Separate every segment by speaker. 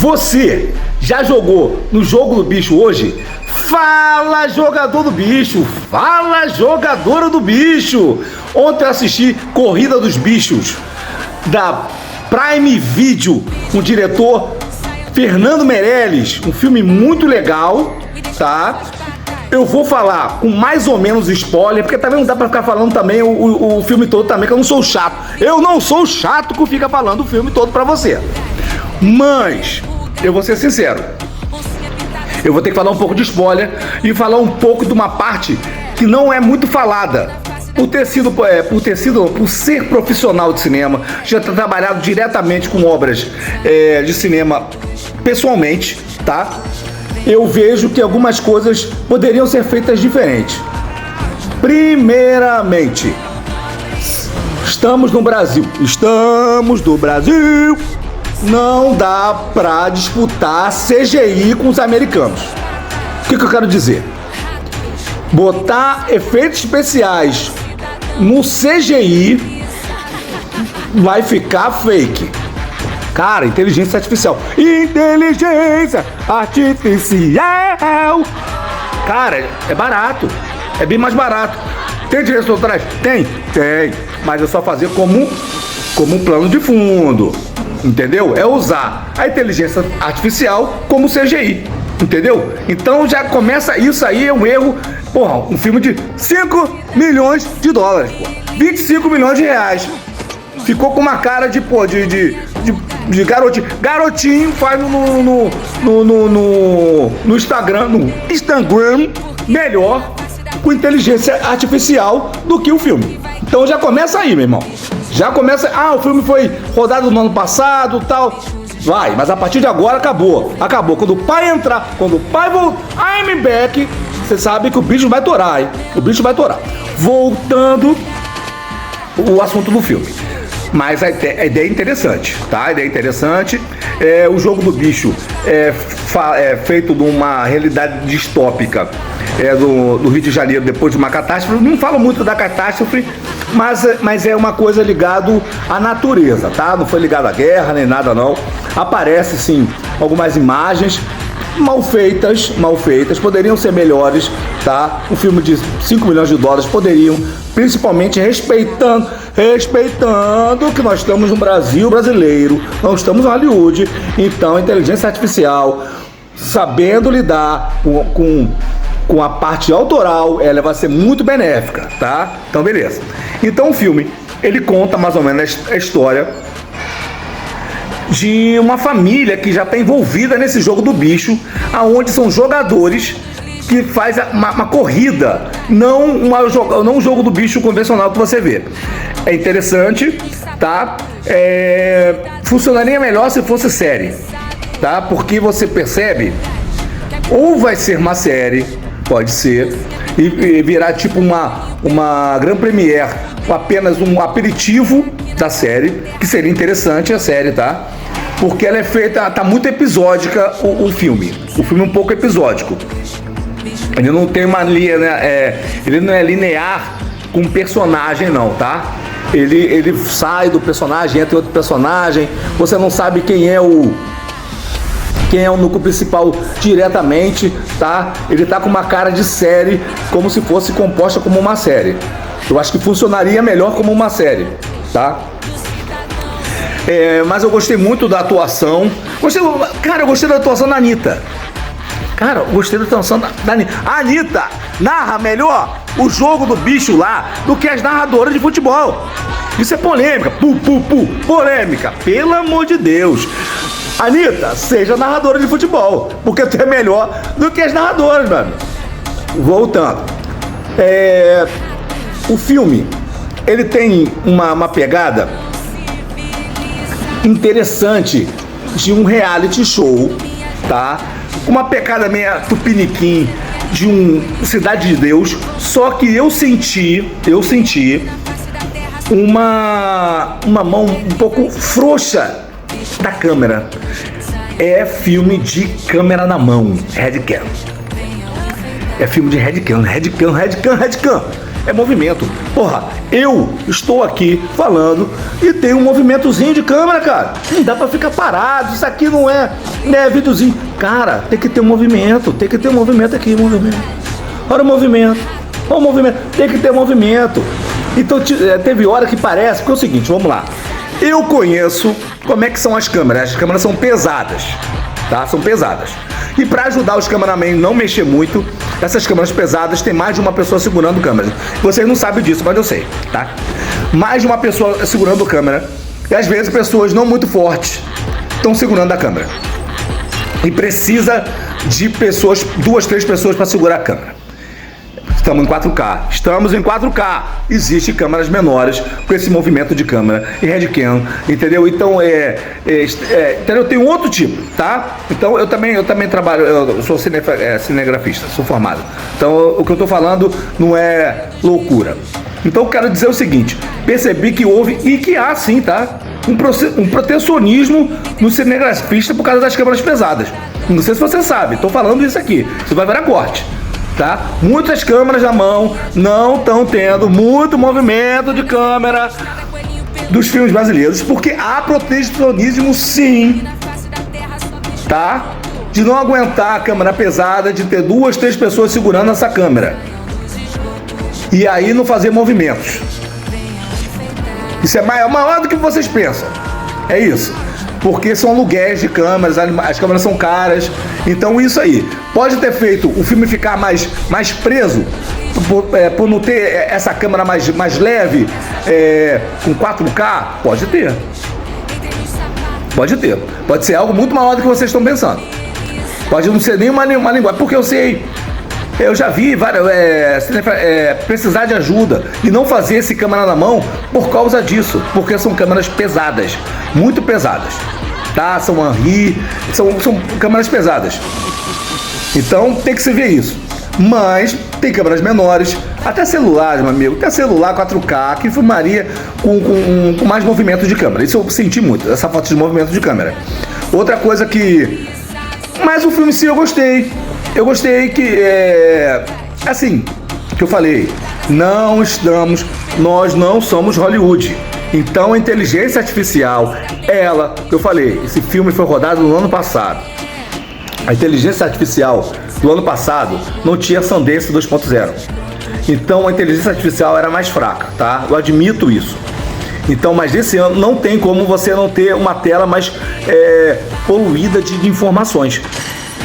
Speaker 1: Você já jogou no jogo do bicho hoje? Fala, jogador do bicho! Fala, jogadora do bicho! Ontem eu assisti Corrida dos Bichos da Prime Video com o diretor Fernando Meirelles, um filme muito legal, tá? Eu vou falar com mais ou menos spoiler, porque também não dá pra ficar falando também o filme todo também, que eu não sou chato. Eu não sou chato que fica falando o filme todo pra você. Mas, eu vou ser sincero, eu vou ter que falar um pouco de spoiler e falar um pouco de uma parte que não é muito falada. Por ser profissional de cinema, já ter trabalhado diretamente com obras de cinema pessoalmente, tá? Eu vejo que algumas coisas poderiam ser feitas diferente. Primeiramente, estamos no Brasil. Não dá pra disputar CGI com os americanos. O que eu quero dizer? Botar efeitos especiais no CGI vai ficar fake. Cara, inteligência artificial. Inteligência artificial. Cara, é barato. É bem mais barato. Tem direitos autorais? Tem. Mas é só fazer como um plano de fundo. Entendeu? É usar a inteligência artificial como CGI. Entendeu? Então já começa, isso aí é um erro. Porra, um filme de 5 milhões de dólares, porra. 25 milhões de reais. Ficou com uma cara de garotinho. Garotinho faz no Instagram, melhor com inteligência artificial do que o filme. Então já começa aí, meu irmão. Já começa, o filme foi rodado no ano passado, tal. Vai, mas a partir de agora acabou. Quando o pai entrar, quando o pai voltar, I'm back, você sabe que o bicho vai torar, hein? O bicho vai torar. Voltando o assunto do filme. Mas a ideia é interessante, tá? A ideia é interessante. O jogo do bicho é feito numa realidade distópica do Rio de Janeiro depois de uma catástrofe. Não falo muito da catástrofe, mas é uma coisa ligada à natureza, tá? Não foi ligado à guerra nem nada, não. Aparece, sim, algumas imagens mal feitas, poderiam ser melhores, tá? Um filme de 5 milhões de dólares poderiam, principalmente respeitando que nós estamos no Brasil brasileiro, não estamos no Hollywood. Então, a inteligência artificial, sabendo lidar com a parte autoral, ela vai ser muito benéfica, tá? Então, beleza. Então, o filme, ele conta mais ou menos a história de uma família que já está envolvida nesse jogo do bicho, aonde são jogadores que faz uma corrida, não um jogo do bicho convencional que você vê. É interessante, tá? Funcionaria melhor se fosse série, tá? Porque você percebe, ou vai ser uma série, pode ser, e virar tipo uma Grand Premiere, apenas um aperitivo da série, que seria interessante a série, tá? Porque ela é feita, tá muito episódica o filme. O filme é um pouco episódico. Ele não tem uma linha, né? Ele não é linear com um personagem, não, tá? Ele sai do personagem, entra em outro personagem. Você não sabe quem é o núcleo principal diretamente, tá? Ele tá com uma cara de série, como se fosse composta como uma série. Eu acho que funcionaria melhor como uma série, tá? Mas eu gostei muito da atuação. Eu gostei da atuação da Anitta. A Anitta narra melhor o jogo do bicho lá do que as narradoras de futebol. Isso é polêmica. Polêmica. Pelo amor de Deus. Anitta, seja narradora de futebol, porque tu é melhor do que as narradoras, meu amigo. Voltando. O filme, ele tem uma pegada interessante de um reality show, tá? Uma pegada meia tupiniquim de Cidade de Deus, só que eu senti uma mão um pouco frouxa da câmera. É filme de câmera na mão, headcam. É filme de headcam. é movimento. Porra, eu estou aqui falando e tem um movimentozinho de câmera, cara. Não dá pra ficar parado, isso aqui não é videozinho. Cara, tem que ter um movimento, tem que ter um movimento aqui, movimento. Olha o movimento, tem que ter movimento. Então teve hora que parece, porque é o seguinte, vamos lá. Eu conheço como é que são as câmeras são pesadas, tá? São pesadas. E para ajudar os cameramen não mexer muito, essas câmeras pesadas tem mais de uma pessoa segurando câmera. Vocês não sabem disso, mas eu sei, tá? Mais de uma pessoa segurando câmera. E às vezes pessoas não muito fortes estão segurando a câmera. E precisa de pessoas, 2, 3 pessoas para segurar a câmera. Estamos em 4K. Existem câmeras menores com esse movimento de câmera e headcam, entendeu? Então entendeu? Tem um outro tipo, tá? Então eu também trabalho, eu sou cinegrafista, sou formado. Então o que eu tô falando não é loucura. Então eu quero dizer o seguinte, percebi que houve e que há sim, tá? Um protecionismo no cinegrafista por causa das câmeras pesadas. Não sei se você sabe, tô falando isso aqui, você vai virar corte. Tá? Muitas câmeras na mão não estão tendo muito movimento de câmera dos filmes brasileiros, porque há protecionismo sim, tá? De não aguentar a câmera pesada, de ter 2, 3 pessoas segurando essa câmera e aí não fazer movimentos. Isso é maior do que vocês pensam. É isso. Porque são aluguéis de câmeras, as câmeras são caras. Então isso aí pode ter feito o filme ficar mais preso por não ter essa câmera mais leve, com 4K. Pode ter. Pode ser algo muito maior do que vocês estão pensando. Pode não ser nem uma linguagem, porque eu já vi precisar de ajuda e não fazer esse câmera na mão por causa disso, porque são câmeras pesadas, muito pesadas, tá? São Henry, são câmeras pesadas. Então tem que se ver isso. Mas tem câmeras menores, até celular, meu amigo, até celular 4K que filmaria com mais movimento de câmera. Isso eu senti muito, essa falta de movimento de câmera. Outra coisa que... Mas o filme sim eu gostei. Eu gostei que, assim, que eu falei, nós não somos Hollywood. Então a inteligência artificial, que eu falei, esse filme foi rodado no ano passado. A inteligência artificial do ano passado não tinha Sundance 2.0. Então a inteligência artificial era mais fraca, tá? Eu admito isso. Então, mas esse ano não tem como você não ter uma tela mais poluída de informações.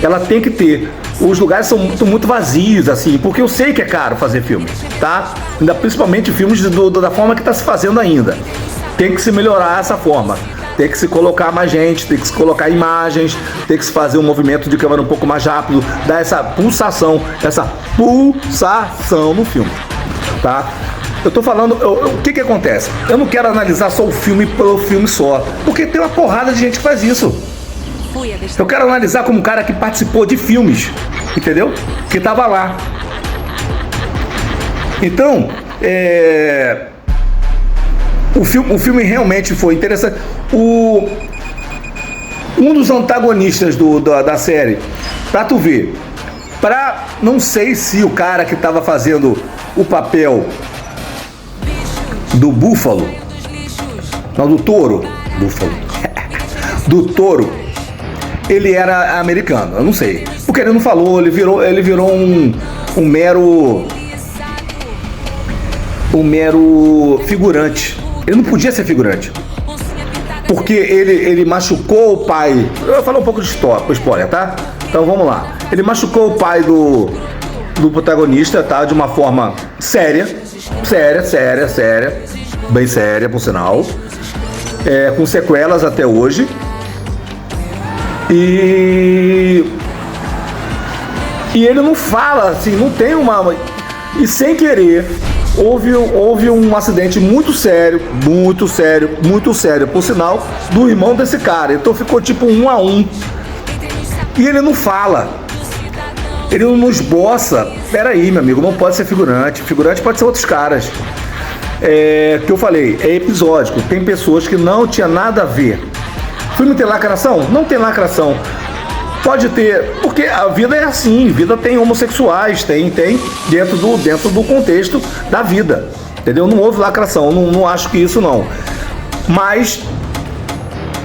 Speaker 1: Ela tem que ter. Os lugares são muito vazios, assim, porque eu sei que é caro fazer filme, tá? Principalmente filmes da forma que está se fazendo ainda. Tem que se melhorar essa forma. Tem que se colocar mais gente, tem que se colocar imagens, tem que se fazer um movimento de câmera um pouco mais rápido, dar essa pulsação no filme, tá? Eu tô falando, o que acontece? Eu não quero analisar só o filme pelo filme só, porque tem uma porrada de gente que faz isso. Eu quero analisar como um cara que participou de filmes, entendeu? Que tava lá. Então, o filme realmente foi interessante. Um dos antagonistas da série, pra tu ver, não sei se o cara que tava fazendo o papel do búfalo, não, do touro, do touro, ele era americano, eu não sei, porque ele não falou, ele virou um mero figurante. Ele não podia ser figurante, porque ele machucou o pai. Eu vou falar um pouco de spoiler, tá? Então vamos lá. Ele machucou o pai do protagonista, tá? De uma forma séria, bem séria, por sinal, com sequelas até hoje. E ele não fala, assim, não tem uma... E sem querer, houve um acidente muito sério, por sinal, do irmão desse cara. Então ficou tipo 1 a 1. E ele não fala. Ele não esboça. Peraí, meu amigo, não pode ser figurante. Figurante pode ser outros caras. Que eu falei, é episódico. Tem pessoas que não tinha nada a ver. O filme tem lacração? Não tem lacração. Pode ter, porque a vida é assim, vida tem homossexuais, tem dentro do contexto da vida, entendeu? Não houve lacração, não acho que isso não. Mas,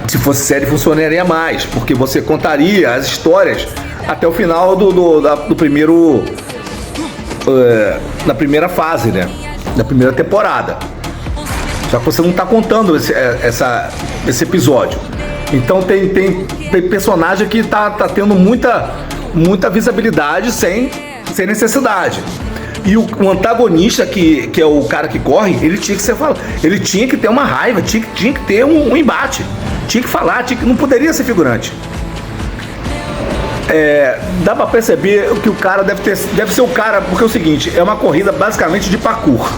Speaker 1: se fosse série, funcionaria mais, porque você contaria as histórias até o final do primeiro, da primeira fase, né? Da primeira temporada. Só que você não está contando esse episódio. Então tem personagem que tá tendo muita visibilidade sem necessidade. E o antagonista, que é o cara que corre, ele tinha que ter uma raiva, tinha que ter um embate, tinha que falar, não poderia ser figurante. Dá pra perceber que o cara deve ser o cara, porque é o seguinte, é uma corrida basicamente de parkour.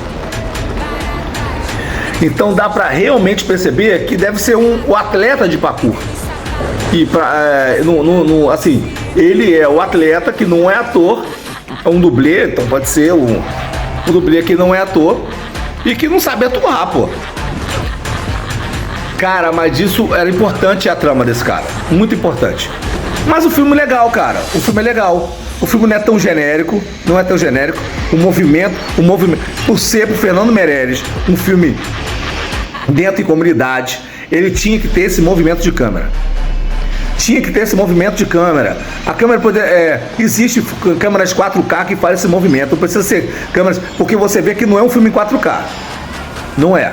Speaker 1: Então dá pra realmente perceber que deve ser o atleta de parkour. E assim, ele é o atleta que não é ator, é um dublê, então pode ser um dublê que não é ator e que não sabe atuar, pô. Cara, mas isso era importante, a trama desse cara, muito importante. Mas o filme é legal, cara, o filme é legal. O filme não é tão genérico, O movimento, por ser pro Fernando Meirelles, um filme dentro de comunidade, ele tinha que ter esse movimento de câmera. A câmera existe câmeras 4K que fazem esse movimento. Não precisa ser câmeras, porque você vê que não é um filme em 4K. Não é.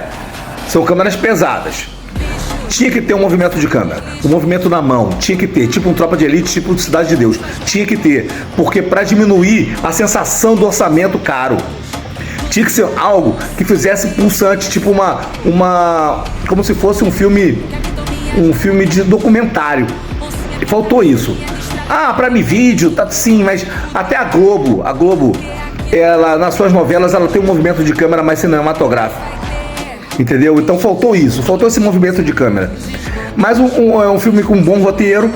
Speaker 1: São câmeras pesadas. Tinha que ter um movimento de câmera, um movimento na mão, tinha que ter, tipo um Tropa de Elite, tipo Cidade de Deus, tinha que ter, porque para diminuir a sensação do orçamento caro, tinha que ser algo que fizesse pulsante, tipo como se fosse um filme de documentário. E faltou isso. Prime Video, tá sim, mas até a Globo, ela nas suas novelas ela tem um movimento de câmera mais cinematográfico. Entendeu? Então faltou esse movimento de câmera. Mas é um filme com um bom roteiro.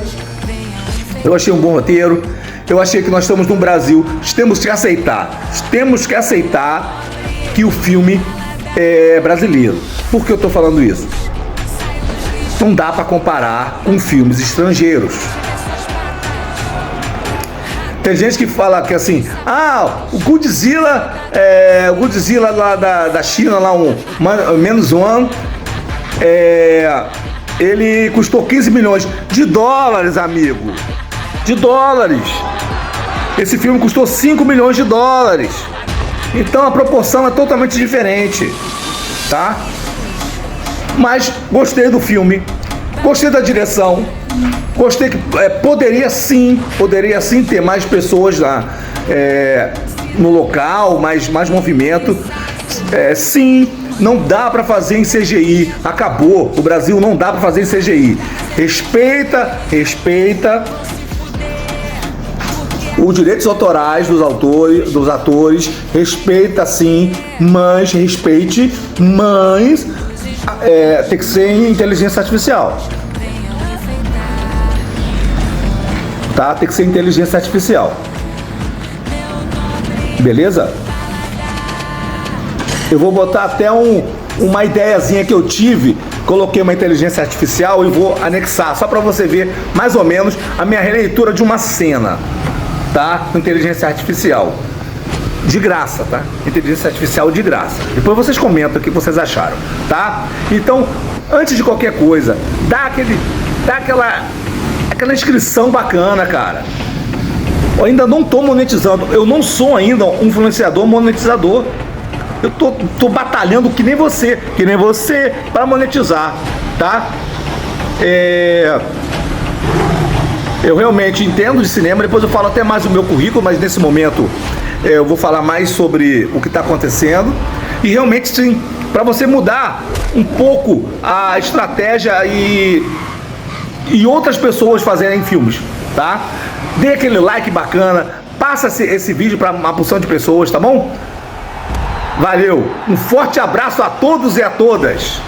Speaker 1: Eu achei um bom roteiro. Eu achei que nós estamos no Brasil. Temos que aceitar que o filme é brasileiro. Por que eu tô falando isso? Não dá para comparar com filmes estrangeiros. Tem gente que fala que assim, o Godzilla lá da China, lá menos one, ele custou 15 milhões de dólares, amigo. De dólares. Esse filme custou 5 milhões de dólares. Então a proporção é totalmente diferente, tá? Mas gostei do filme, gostei da direção. Gostei que poderia sim ter mais pessoas lá no local, mais movimento. Sim, não dá para fazer em CGI. Acabou. O Brasil não dá para fazer em CGI. Respeita os direitos autorais dos atores. Respeita sim, mas tem que ser em inteligência artificial. Tá? Tem que ser inteligência artificial. Beleza? Eu vou botar até uma ideiazinha que eu tive. Coloquei uma inteligência artificial e vou anexar, só para você ver mais ou menos a minha releitura de uma cena, tá? Com inteligência artificial. De graça, tá? Inteligência artificial de graça. Depois vocês comentam o que vocês acharam, tá? Então, antes de qualquer coisa, dá aquela inscrição bacana, cara. Eu ainda não tô monetizando. Eu não sou ainda um influenciador monetizador. Eu tô batalhando que nem você para monetizar, tá? Eu realmente entendo de cinema. Depois eu falo até mais do meu currículo, mas nesse momento eu vou falar mais sobre o que está acontecendo. E realmente sim, para você mudar um pouco a estratégia e outras pessoas fazerem filmes, tá? Dê aquele like bacana, passa esse vídeo para uma porção de pessoas, tá bom? Valeu, um forte abraço a todos e a todas.